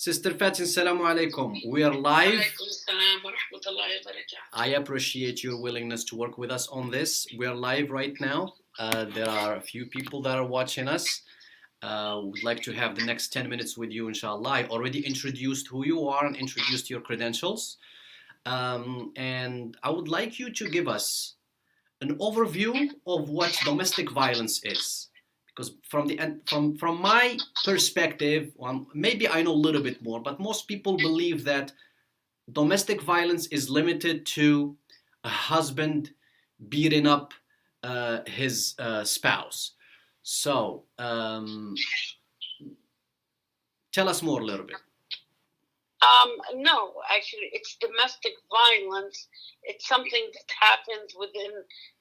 Sister Fatin, Assalamu alaikum. We are live. Alaikum salam wa rahmatullahi wa barakatuh. I appreciate your willingness to work with us on this. We are live right now. There are a few people that are watching us. Would like to have the next 10 minutes with you, inshallah. I already introduced who you are and introduced your credentials. And I would like you to give us an overview of what domestic violence is. Because from my perspective, maybe I know a little bit more, but most people believe that domestic violence is limited to a husband beating up his spouse. So tell us more a little bit. No, actually, it's domestic violence. It's something that happens within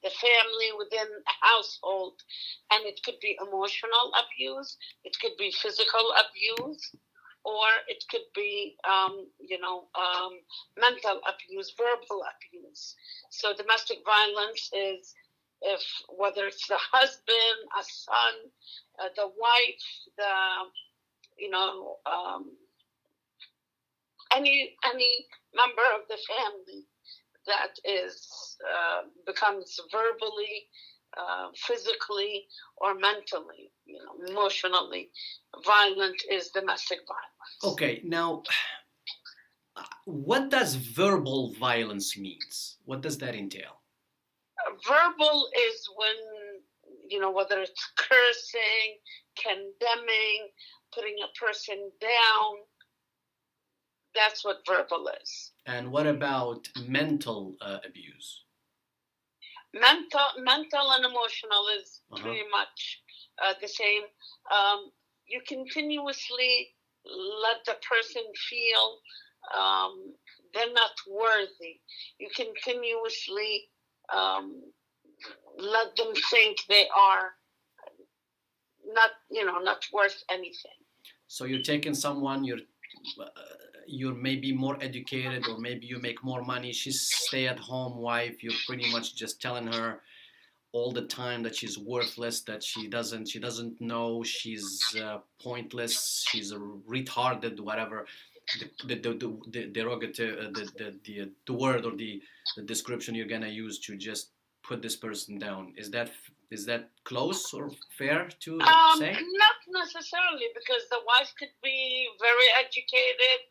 the family, within a household, and it could be emotional abuse, it could be physical abuse, or it could be, mental abuse, verbal abuse. So domestic violence is whether it's the husband, a son, the wife, any member of the family that is becomes verbally, physically, or mentally, emotionally violent is domestic violence. Okay, now, what does verbal violence means? What does that entail? Verbal is when, whether it's cursing, condemning, putting a person down. That's what verbal is. And what about mental abuse? Mental and emotional is pretty much the same. You continuously let the person feel they're not worthy. You continuously let them think they are not worth anything. So you're taking someone, you're maybe more educated, or maybe you make more money, she's stay-at-home wife, you're pretty much just telling her all the time that she's worthless, that she doesn't know, she's pointless, she's retarded, whatever the derogative, the word or the description you're gonna use to just put this person down. Is that close or fair to say? Not necessarily, because the wife could be very educated.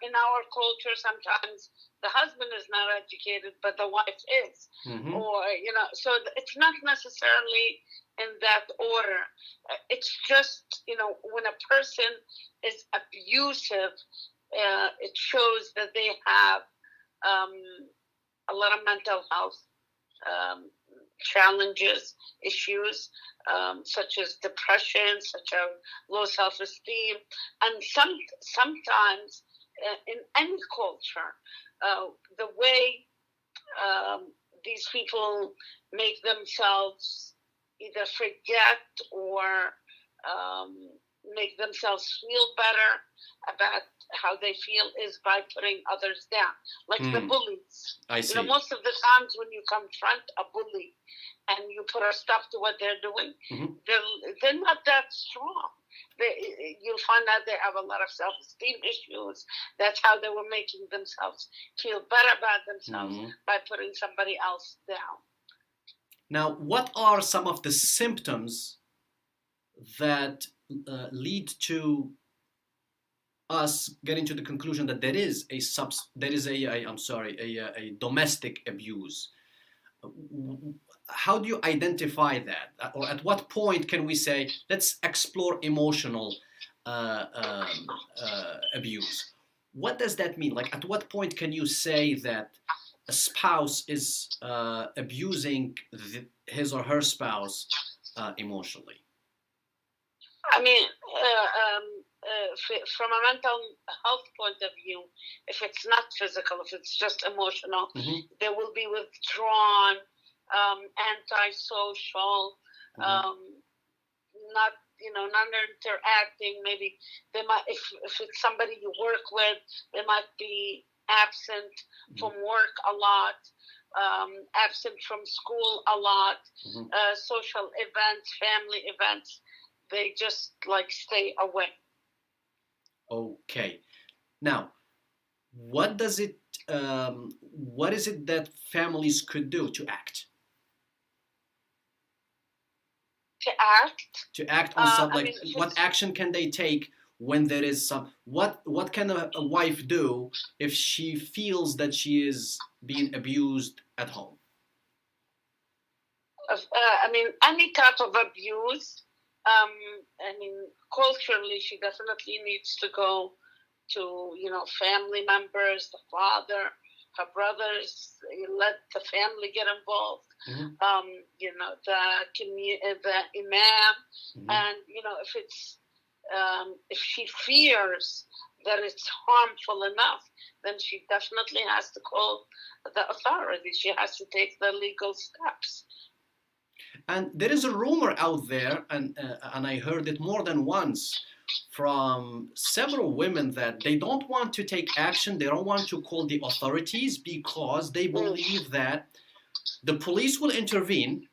In our culture, sometimes the husband is not educated, but the wife is. Mm-hmm. Or, so it's not necessarily in that order. It's just, when a person is abusive, it shows that they have a lot of mental health challenges, issues, such as depression, such as low self-esteem, and sometimes in any culture, the way these people make themselves either forget or make themselves feel better about how they feel is by putting others down, like the bullies. I see. Most of the times when you confront a bully and you put a stop to what they're doing, mm-hmm. they're not that strong. You'll find out they have a lot of self-esteem issues. That's how they were making themselves feel better about themselves, mm-hmm. by putting somebody else down. Now, what are some of the symptoms that lead to us getting to the conclusion that there is a domestic abuse? How do you identify that? Or at what point can we say, let's explore emotional abuse? What does that mean? Like, at what point can you say that a spouse is abusing his or her spouse emotionally? I mean, from a mental health point of view, if it's not physical, if it's just emotional, mm-hmm. they will be withdrawn, antisocial, mm-hmm. not interacting. Maybe they might, if it's somebody you work with, they might be absent mm-hmm. from work a lot, absent from school a lot, mm-hmm. Social events, family events. They just stay away. Okay. Now, what does it? What is it that families could do to act? To act. To act on some, I like, mean, what action can they take when there is some? What can a wife do if she feels that she is being abused at home? I mean, any type of abuse. I mean, culturally, she definitely needs to go to, family members, the father, her brothers, let the family get involved. Mm-hmm. The imam, Mm-hmm. and if she fears that it's harmful enough, then she definitely has to call the authorities. She has to take the legal steps. And there is a rumor out there, and I heard it more than once from several women, that they don't want to take action. They don't want to call the authorities because they believe that the police will intervene.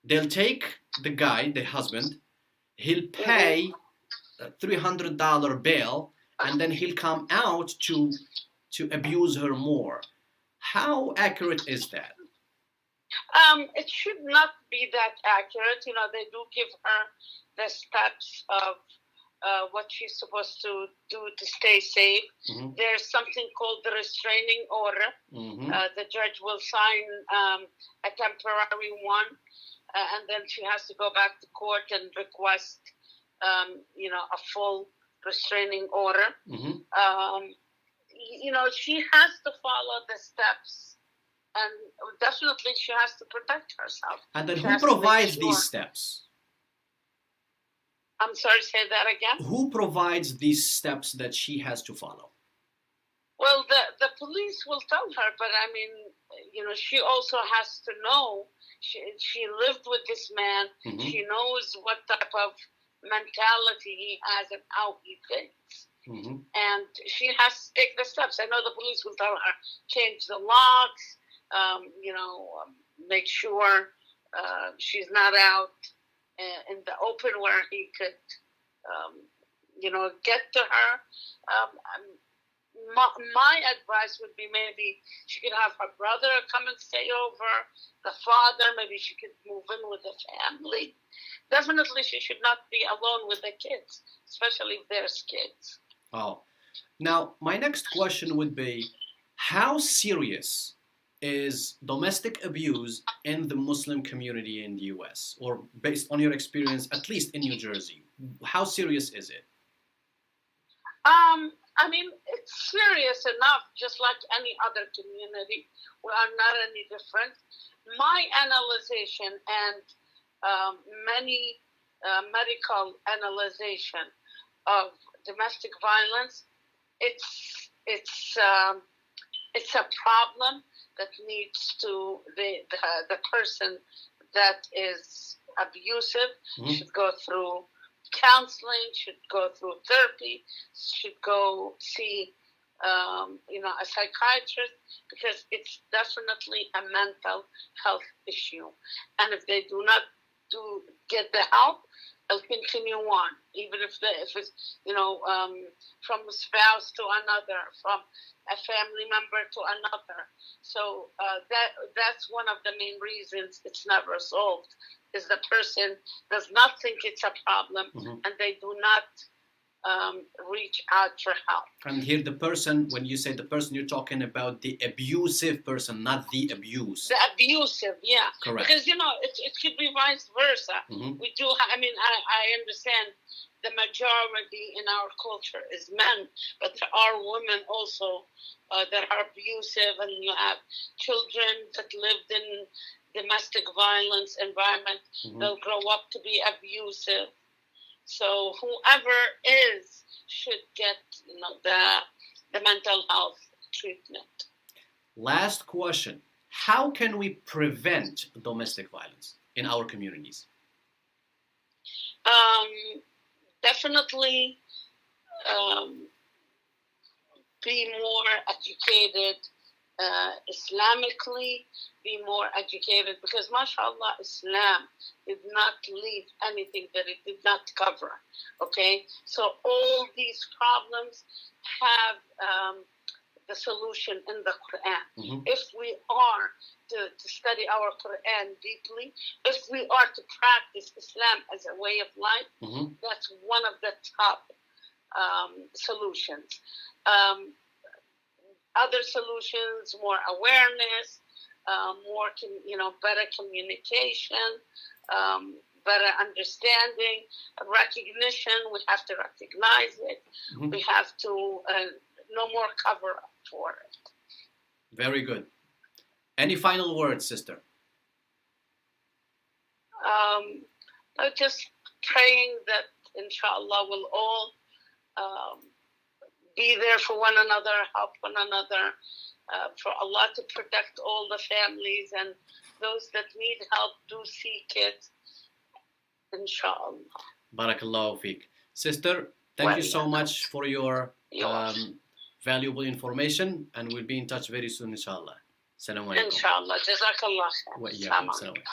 They'll take the guy, the husband. He'll pay a $300 bail, and then he'll come out to abuse her more. How accurate is that? It should not be that accurate. They do give her the steps of what she's supposed to do to stay safe. Mm-hmm. There's something called the restraining order. Mm-hmm. The judge will sign a temporary one, and then she has to go back to court and request, a full restraining order. Mm-hmm. She has to follow the steps, and definitely she has to protect herself. And then who provides these steps? I'm sorry, say that again? Who provides these steps that she has to follow? Well, the police will tell her, but I mean, she also has to know. She lived with this man. Mm-hmm. She knows what type of mentality he has and how he thinks. Mm-hmm. And she has to take the steps. I know the police will tell her, change the locks, make sure she's not out in the open where he could, get to her. My advice would be maybe she could have her brother come and stay over, the father, maybe she could move in with the family. Definitely she should not be alone with the kids, especially if there's kids. Oh. Now, my next question would be, how serious is domestic abuse in the Muslim community in the U.S., or based on your experience, at least in New Jersey? How serious is it? I mean, it's serious enough, just like any other community. We are not any different. My analyzation and many medical analyzation of domestic violence, it's a problem that needs to the person that is abusive should go through counseling, should go through therapy, should go see a psychiatrist, because it's definitely a mental health issue. And if they do not get the help, they'll continue on, even if it's from a spouse to another, from a family member to another. So that's one of the main reasons it's not resolved, is the person does not think it's a problem, and they do not reach out for help. And here the person, when you say the person, you're talking about the abusive person, not the abuse. The abusive, yeah. Correct. Because, it could be vice versa. We do, I understand the majority in our culture is men, but there are women also that are abusive, and you have children that lived in domestic violence environment. They'll grow up to be abusive. So whoever should get the mental health treatment. Last question. How can we prevent domestic violence in our communities? Definitely be more educated Islamically, be more educated, because mashallah, Islam did not leave anything that it did not cover. Okay, so all these problems have the solution in the Quran. Mm-hmm. If we are to study our Quran deeply, if we are to practice Islam as a way of life, Mm-hmm. that's one of the top solutions. Other solutions, more awareness, more better communication, better understanding, recognition. We have to recognize it. Mm-hmm. We have to no more cover up for it. Very good. Any final words, sister? Just praying that inshallah we'll all be there for one another, help one another, for Allah to protect all the families, and those that need help do seek it, inshallah. Barakallahu feek. Sister, thank you so much for your valuable information, and we'll be in touch very soon, inshallah. Assalamu alaikum. Inshallah. Jazakallah. Wa iyyakum. Assalamu alaikum.